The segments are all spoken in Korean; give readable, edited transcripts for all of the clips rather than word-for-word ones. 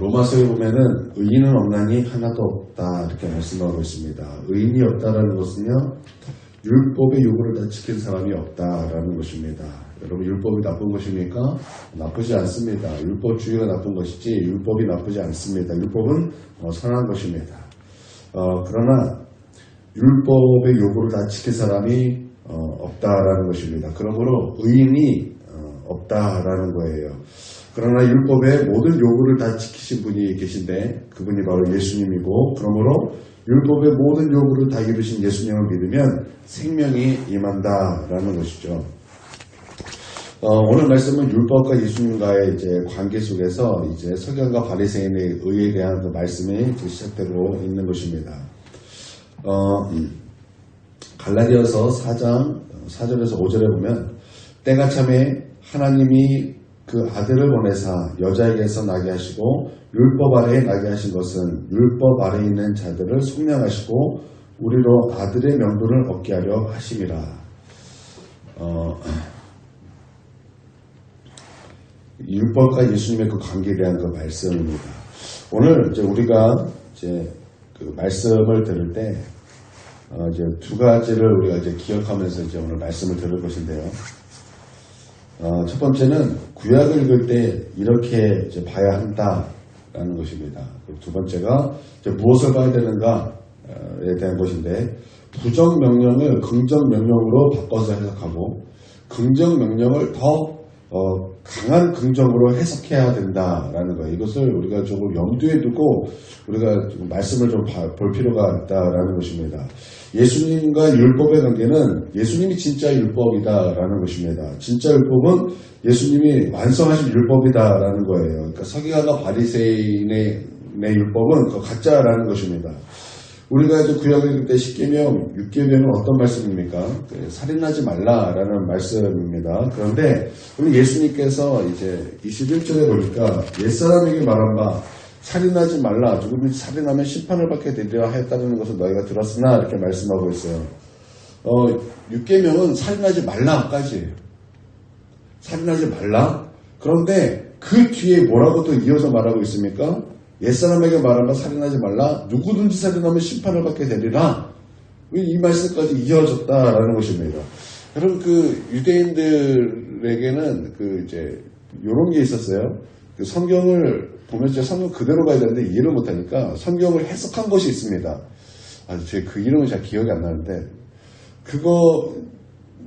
로마서에 보면은 의인은 없나니 하나도 없다 이렇게 말씀하고 있습니다. 의인이 없다라는 것은요, 율법의 요구를 다 지킨 사람이 없다라는 것입니다. 여러분, 율법이 나쁜 것입니까? 나쁘지 않습니다. 율법주의가 나쁜 것이지 율법이 나쁘지 않습니다. 율법은 선한 것입니다. 그러나 율법의 요구를 다 지킨 사람이 없다라는 것입니다. 그러므로 의인이 없다라는 거예요. 그러나 율법의 모든 요구를 다 지키신 분이 계신데 그분이 바로 예수님이고, 그러므로 율법의 모든 요구를 다 이루신 예수님을 믿으면 생명이 임한다라는 것이죠. 오늘 말씀은 율법과 예수님과의 이제 관계 속에서 이제 서기관과 바리새인의 의에 대한 그 말씀이 시작되고 있는 것입니다. 갈라디아서 4장 4절에서 5절에 보면 때가 참에 하나님이 그 아들을 보내사 여자에게서 나게 하시고 율법 아래에 나게 하신 것은 율법 아래에 있는 자들을 속량하시고 우리로 아들의 명분을 얻게 하려 하심이라. 율법과 예수님의 그 관계에 대한 그 말씀입니다. 오늘 이제 우리가 이제 그 말씀을 들을 때 이제 두 가지를 우리가 이제 기억하면서 이제 오늘 말씀을 들을 것인데요. 첫 번째는 구약을 읽을 때 이렇게 이제 봐야 한다라는 것입니다. 두 번째가 이제 무엇을 봐야 되는가에 대한 것인데, 부정 명령을 긍정 명령으로 바꿔서 해석하고 긍정 명령을 더 강한 긍정으로 해석해야 된다라는 거예요. 이것을 우리가 조금 염두에 두고 우리가 좀 말씀을 좀 볼 필요가 있다라는 것입니다. 예수님과 율법의 관계는 예수님이 진짜 율법이다라는 것입니다. 진짜 율법은 예수님이 완성하신 율법이다라는 거예요. 그러니까 서기관과 바리새인의 율법은 그 가짜라는 것입니다. 우리가 이제 구약을 읽을 때 10계명, 6계명은 어떤 말씀입니까? 살인하지 말라라는 말씀입니다. 그런데 우리 예수님께서 이제 21절에 보니까 옛사람에게 말한 바 살인하지 말라, 누구든지 살인하면 심판을 받게 되리라 하였다는 것을 너희가 들었으나 이렇게 말씀하고 있어요. 6계명은 살인하지 말라까지예요. 살인하지 말라? 그런데 그 뒤에 뭐라고 또 이어서 말하고 있습니까? 옛사람에게 말한 바 살인하지 말라, 누구든지 살인하면 심판을 받게 되리라. 이 말씀까지 이어졌다라는 것입니다. 여러분, 그 유대인들에게는 그 이제 요런 게 있었어요. 그 성경을 보면 진짜 성경 그대로 가야 되는데 이해를 못하니까 성경을 해석한 것이 있습니다. 제 그 이름은 잘 기억이 안 나는데, 그거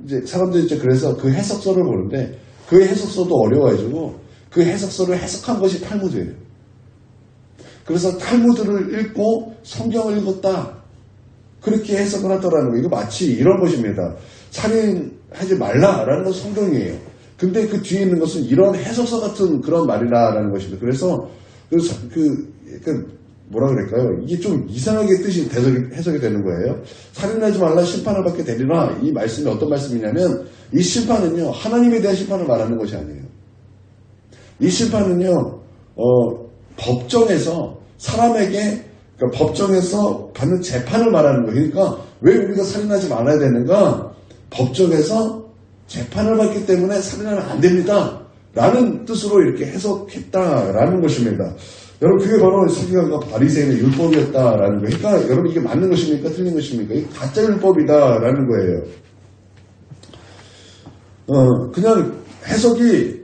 이제 사람들이 이제 그래서 그 해석서를 보는데 그 해석서도 어려워가지고 그 해석서를 해석한 것이 탈무드예요. 그래서 탈무드를 읽고 성경을 읽었다, 그렇게 해석을 하더라는 거예요. 이거 마치 이런 것입니다. 살인하지 말라라는 건 성경이에요. 근데 그 뒤에 있는 것은 이런 해석서 같은 그런 말이라는 것입니다. 그래서 뭐라 그럴까요? 이게 좀 이상하게 뜻이 해석이 되는 거예요. 살인하지 말라, 심판을 받게 되리라. 이 말씀이 어떤 말씀이냐면, 이 심판은요, 하나님에 대한 심판을 말하는 것이 아니에요. 이 심판은요, 법정에서 사람에게, 그러니까 법정에서 받는 재판을 말하는 거예요. 그러니까 왜 우리가 살인하지 말아야 되는가? 법정에서 재판을 받기 때문에 살인하면 안 됩니다 라는 뜻으로 이렇게 해석했다라는 것입니다. 여러분, 그게 바로 서기관과 바리새인의 율법이었다라는 거예요. 그러니까 여러분, 이게 맞는 것입니까? 틀린 것입니까? 이게 가짜 율법이다라는 거예요. 그냥 해석이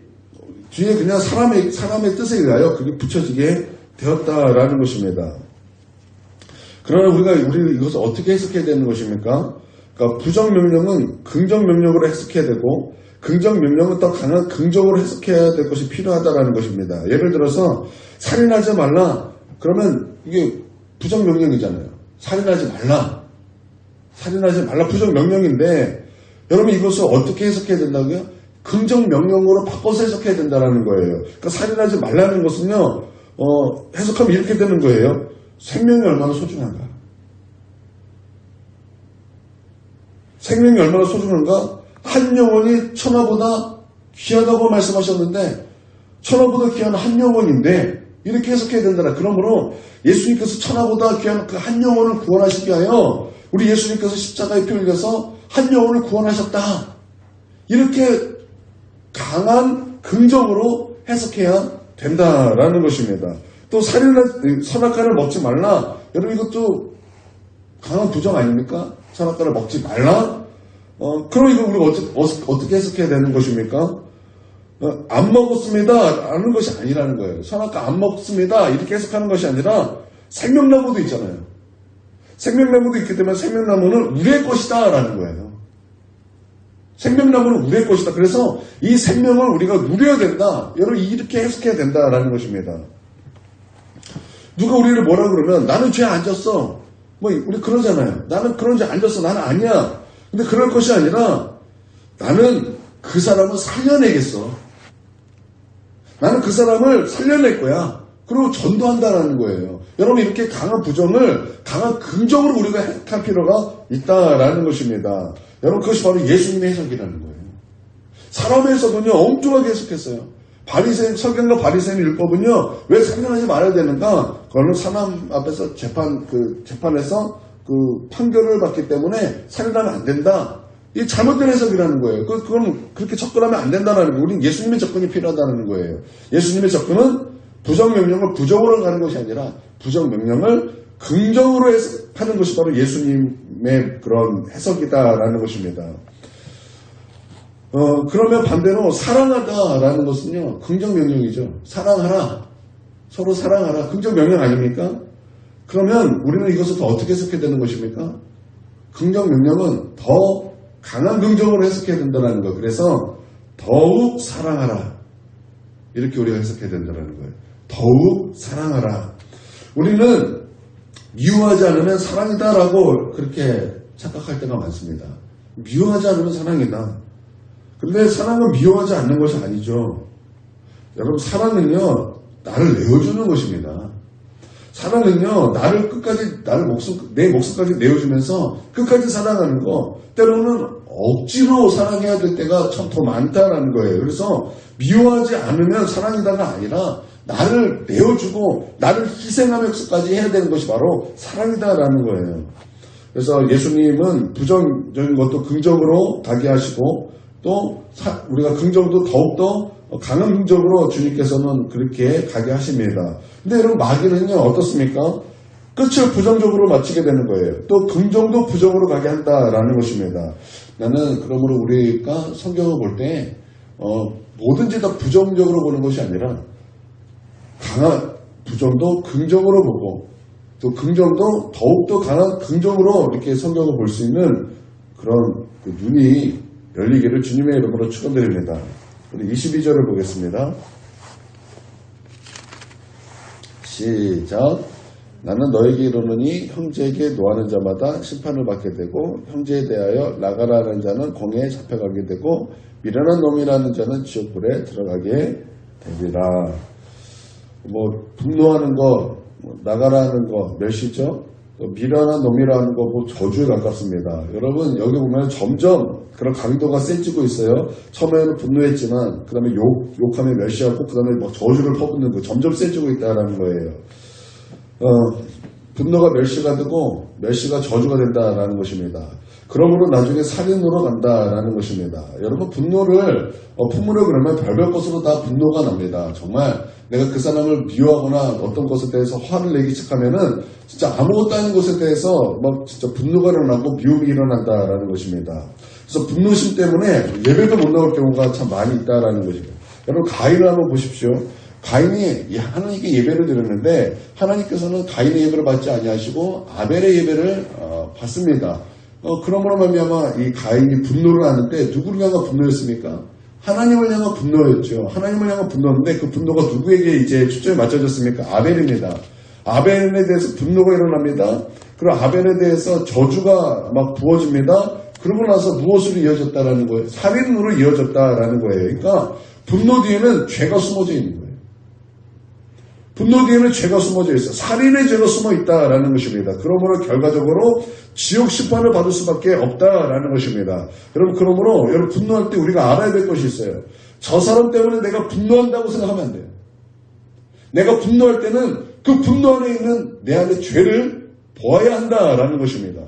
뒤에 그냥 사람의 뜻에 의하여 그게 붙여지게 되었다라는 것입니다. 그러나 우리 이것을 어떻게 해석해야 되는 것입니까? 그러니까 부정명령은 긍정명령으로 해석해야 되고, 긍정명령은 더 강한 긍정으로 해석해야 될 것이 필요하다라는 것입니다. 예를 들어서 살인하지 말라, 그러면 이게 부정명령이잖아요. 살인하지 말라 부정명령인데, 여러분 이것을 어떻게 해석해야 된다고요? 긍정명령으로 바꿔서 해석해야 된다는 거예요. 그러니까 살인하지 말라는 것은요, 해석하면 이렇게 되는 거예요. 생명이 얼마나 소중한가? 생명이 얼마나 소중한가? 한 영혼이 천하보다 귀하다고 말씀하셨는데, 천하보다 귀한 한 영혼인데 이렇게 해석해야 된다. 그러므로 예수님께서 천하보다 귀한 그 한 영혼을 구원하시기 위하여 우리 예수님께서 십자가에 피 흘려서 한 영혼을 구원하셨다, 이렇게 강한 긍정으로 해석해야 된다라는 것입니다. 또 선악과를 먹지 말라. 여러분 이것도 강한 부정 아닙니까? 선악과를 먹지 말라? 그럼 이거 우리가 어떻게 해석해야 되는 것입니까? 안 먹었습니다 라는 것이 아니라는 거예요. 선악과 안 먹습니다 이렇게 해석하는 것이 아니라 생명나무도 있잖아요. 생명나무도 있기 때문에 생명나무는 우리의 것이다 라는 거예요. 생명나무는 우리의 것이다. 그래서 이 생명을 우리가 누려야 된다. 여러분 이렇게 해석해야 된다라는 것입니다. 누가 우리를 뭐라 그러면 나는 죄 안 졌어. 뭐 우리 그러잖아요. 나는 그런 죄 안 졌어. 나는 아니야. 근데 그럴 것이 아니라 나는 그 사람을 살려내겠어. 나는 그 사람을 살려낼 거야. 그리고 전도한다라는 거예요. 여러분 이렇게 강한 부정을 강한 긍정으로 우리가 해석할 필요가 있다라는 것입니다. 여러분 그것이 바로 예수님의 해석이라는 거예요. 사람의 해석은요 엉뚱하게 해석했어요. 서경과 바리새인 율법은요 왜 상정하지 말아야 되는가? 그거는 사람 앞에서 재판에서 판결을 받기 때문에 살인하면 안 된다. 이 잘못된 해석이라는 거예요. 그건 그렇게 접근하면 안 된다는 거예요. 우리는 예수님의 접근이 필요하다는 거예요. 예수님의 접근은 부정명령을 부정으로 가는 것이 아니라 부정명령을 긍정으로 하는 것이 바로 예수님의 그런 해석이다라는 것입니다. 그러면 반대로 사랑하다라는 것은요 긍정명령이죠. 사랑하라. 서로 사랑하라. 긍정명령 아닙니까? 그러면 우리는 이것을 더 어떻게 해석해야 되는 것입니까? 긍정명령은 더 강한 긍정으로 해석해야 된다는 거. 그래서 더욱 사랑하라. 이렇게 우리가 해석해야 된다는 거예요. 더욱 사랑하라. 우리는 미워하지 않으면 사랑이다라고 그렇게 착각할 때가 많습니다. 미워하지 않으면 사랑이다. 그런데 사랑은 미워하지 않는 것이 아니죠. 여러분 사랑은요 나를 내어주는 것입니다. 사랑은요 나를 끝까지 내 목숨까지 내어주면서 끝까지 사랑하는 거. 때로는 억지로 사랑해야 될 때가 참 더 많다라는 거예요. 그래서 미워하지 않으면 사랑이다가 아니라 나를 내어주고 나를 희생하면서까지 해야 되는 것이 바로 사랑이다라는 거예요. 그래서 예수님은 부정적인 것도 긍정으로 가게 하시고 또 우리가 긍정도 더욱더 강한 긍정으로 주님께서는 그렇게 가게 하십니다. 근데 여러분 마귀는요 어떻습니까? 끝을 부정적으로 마치게 되는 거예요. 또 긍정도 부정으로 가게 한다라는 것입니다. 나는 그러므로 우리가 성경을 볼 때 뭐든지 다 부정적으로 보는 것이 아니라 강한 부정도 긍정으로 보고 또 긍정도 더욱더 강한 긍정으로 이렇게 성경을 볼 수 있는 그런 눈이 열리기를 주님의 이름으로 축원드립니다. 우리 22절을 보겠습니다. 시작. 나는 너에게 이르노니 형제에게 노하는 자마다 심판을 받게 되고 형제에 대하여 나가라는 자는 공회에 잡혀가게 되고 미련한 놈이라는 자는 지옥불에 들어가게 되리라. 분노하는 거, 나가라는 거 멸시죠. 미련한 놈이라는 거 저주에 가깝습니다. 여러분 여기 보면 점점 그런 강도가 세지고 있어요. 처음에는 분노했지만 그 다음에 욕하면 멸시하고 그 다음에 저주를 퍼붓는 거 점점 세지고 있다는 거예요. 분노가 멸시가 되고 멸시가 저주가 된다라는 것입니다. 그러므로 나중에 살인으로 간다라는 것입니다. 여러분 분노를 품으려 그러면 별별 것으로 다 분노가 납니다. 정말 내가 그 사람을 미워하거나 어떤 것에 대해서 화를 내기 시작하면은 진짜 아무것도 아닌 것에 대해서 진짜 분노가 일어나고 미움이 일어난다라는 것입니다. 그래서 분노심 때문에 예배도 못 나올 경우가 참 많이 있다라는 것입니다. 여러분 가인을 한번 보십시오. 가인이 하나님께 예배를 드렸는데 하나님께서는 가인의 예배를 받지 아니하시고 아벨의 예배를 받습니다. 그러므로 말미암아 이 가인이 분노를 하는데 누구를 향한 분노였습니까? 하나님을 향한 분노였죠. 하나님을 향한 분노인데 그 분노가 누구에게 이제 초점이 맞춰졌습니까? 아벨입니다. 아벨에 대해서 분노가 일어납니다. 그리고 아벨에 대해서 저주가 막 부어집니다. 그러고 나서 무엇으로 이어졌다라는 거예요? 살인으로 이어졌다라는 거예요. 그러니까 분노 뒤에는 죄가 숨어져 있는 거예요. 분노 뒤에는 죄가 숨어져 있어요. 살인의 죄가 숨어 있다라는 것입니다. 그러므로 결과적으로 지옥 심판을 받을 수밖에 없다라는 것입니다. 여러분 그러므로 여러분 분노할 때 우리가 알아야 될 것이 있어요. 저 사람 때문에 내가 분노한다고 생각하면 안 돼요. 내가 분노할 때는 그 분노 안에 있는 내 안의 죄를 보아야 한다라는 것입니다.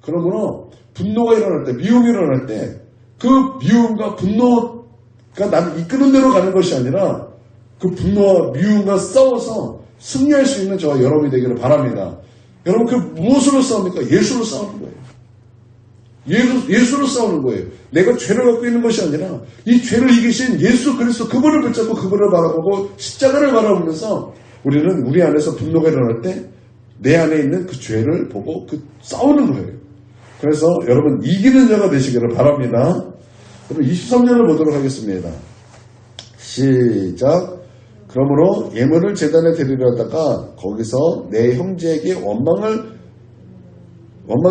그러므로 분노가 일어날 때, 미움이 일어날 때 그 미움과 분노가 나를 이끄는 대로 가는 것이 아니라 그 분노와 미움과 싸워서 승리할 수 있는 저와 여러분이 되기를 바랍니다. 여러분 그 무엇으로 싸웁니까? 예수로 싸우는 거예요. 예수로 싸우는 거예요. 내가 죄를 갖고 있는 것이 아니라 이 죄를 이기신 예수 그리스도 그분을 붙잡고 그분을 바라보고 십자가를 바라보면서 우리는 우리 안에서 분노가 일어날 때 내 안에 있는 그 죄를 보고 싸우는 거예요. 그래서 여러분 이기는 자가 되시기를 바랍니다. 그럼 23절을 보도록 하겠습니다. 시작. 그러므로 예물을 제단에 드리려다가 거기서 내 형제에게 원망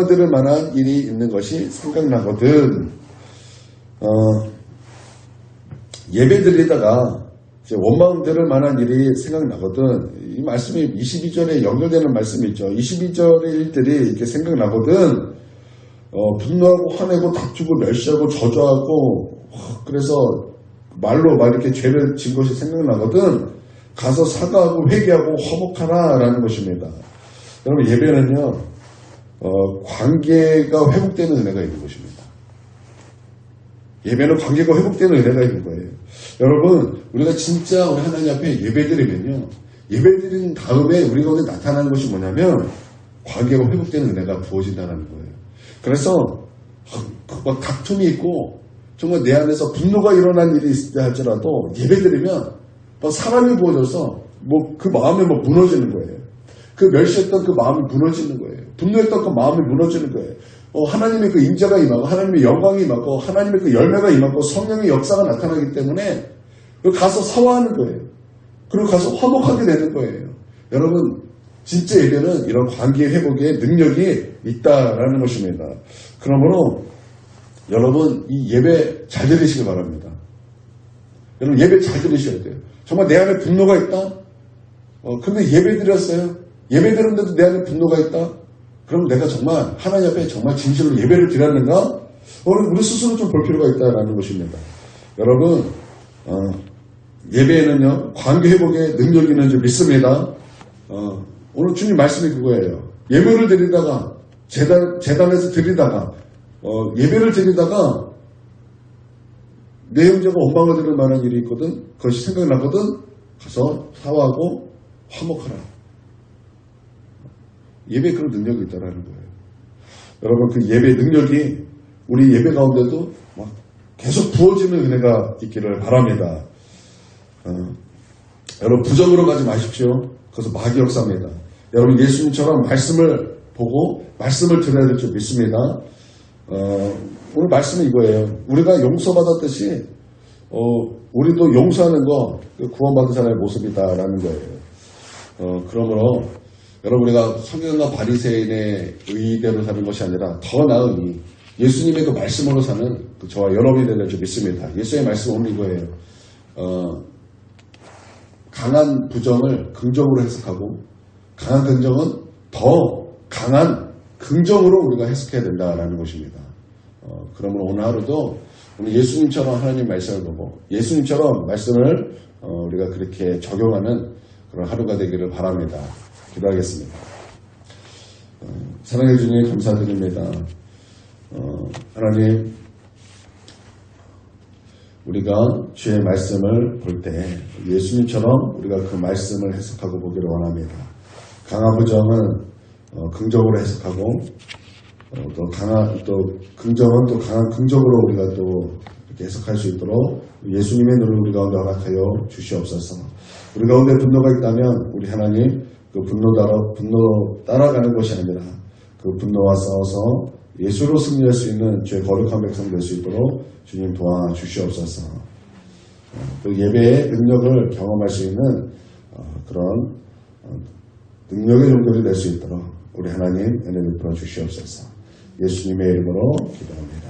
들을 만한 일이 있는 것이 생각나거든. 예배 드리다가 이제 원망 들을 만한 일이 생각나거든. 이 말씀이 22절에 연결되는 말씀이 있죠. 22절의 일들이 이렇게 생각나거든. 분노하고 화내고 다투고 멸시하고 저주하고 그래서 말로 막 이렇게 죄를 진 것이 생각나거든. 가서 사과하고 회개하고 화목하라 라는 것입니다. 여러분 예배는요 관계가 회복되는 은혜가 있는 것입니다. 예배는 관계가 회복되는 은혜가 있는 거예요. 여러분 우리가 진짜 우리 하나님 앞에 예배드리면요 예배드린 다음에 우리 가운데 나타나는 것이 뭐냐면 관계가 회복되는 은혜가 부어진다는 거예요. 그래서 막 다툼이 있고 정말 내 안에서 분노가 일어난 일이 있을 때 할지라도 예배드리면 막 사람이 부어져서 그 마음이 무너지는 거예요. 그 멸시했던 그 마음이 무너지는 거예요. 분노했던 그 마음이 무너지는 거예요. 하나님의 그 임재가 임하고 하나님의 영광이 임하고 하나님의 그 열매가 임하고 성령의 역사가 나타나기 때문에 가서 사과하는 거예요. 그리고 가서 화목하게 되는 거예요. 여러분 진짜 예배는 이런 관계 회복의 능력이 있다라는 것입니다. 그러므로 여러분 이 예배 잘 들으시기 바랍니다. 여러분 예배 잘 들으셔야 돼요. 정말 내 안에 분노가 있다? 근데 예배 드렸어요. 예배 드렸는데도 내 안에 분노가 있다? 그럼 내가 정말 하나님 앞에 정말 진실로 예배를 드렸는가? 우리 스스로 좀 볼 필요가 있다라는 것입니다. 여러분 예배에는요 관계 회복의 능력이 있는 줄 믿습니다. 오늘 주님 말씀이 그거예요. 예배를 드리다가 재단에서 드리다가 예배를 드리다가 내 형제가 원망을 들을 만한 일이 있거든. 그것이 생각나거든. 가서 사과하고 화목하라. 예배에 그런 능력이 있다라는 거예요. 여러분 그 예배 능력이 우리 예배 가운데도 막 계속 부어지는 은혜가 있기를 바랍니다. 여러분 부정으로 가지 마십시오. 그것은 마귀 역사입니다. 여러분 예수님처럼 말씀을 보고 말씀을 들어야 될 줄 믿습니다. 오늘 말씀은 이거예요. 우리가 용서받았듯이 우리도 용서하는 거 구원받은 사람의 모습이다라는 거예요. 그러므로 여러분 우리가 성경과 바리새인의 의대로 사는 것이 아니라 더 나은 예수님의 그 말씀으로 사는 저와 여러분이 될 줄 믿습니다. 예수의 말씀은 오늘 이거예요. 강한 부정을 긍정으로 해석하고 강한 긍정은 더 강한 긍정으로 우리가 해석해야 된다라는 것입니다. 그러므로 오늘 하루도 우리 예수님처럼 하나님 말씀을 보고 예수님처럼 말씀을 우리가 그렇게 적용하는 그런 하루가 되기를 바랍니다. 기도하겠습니다. 사랑해 주님 감사드립니다. 하나님 우리가 주의 말씀을 볼 때 예수님처럼 우리가 그 말씀을 해석하고 보기를 원합니다. 강한 부정은 긍정으로 해석하고 또 긍정은 또 강한 긍정으로 우리가 또 이렇게 해석할 수 있도록 예수님의 눈을 우리 가운데 허락하여 주시옵소서. 우리 가운데 분노가 있다면 우리 하나님 그 분노 따라가는 것이 아니라 그 분노와 싸워서 예수로 승리할 수 있는 주의 거룩한 백성 될 수 있도록 주님 도와주시옵소서. 또 예배의 능력을 경험할 수 있는 그런 능력의 종들이 될 수 있도록 우리 하나님 은혜 베풀어 주시옵소서. 예수님의 이름으로 기도합니다.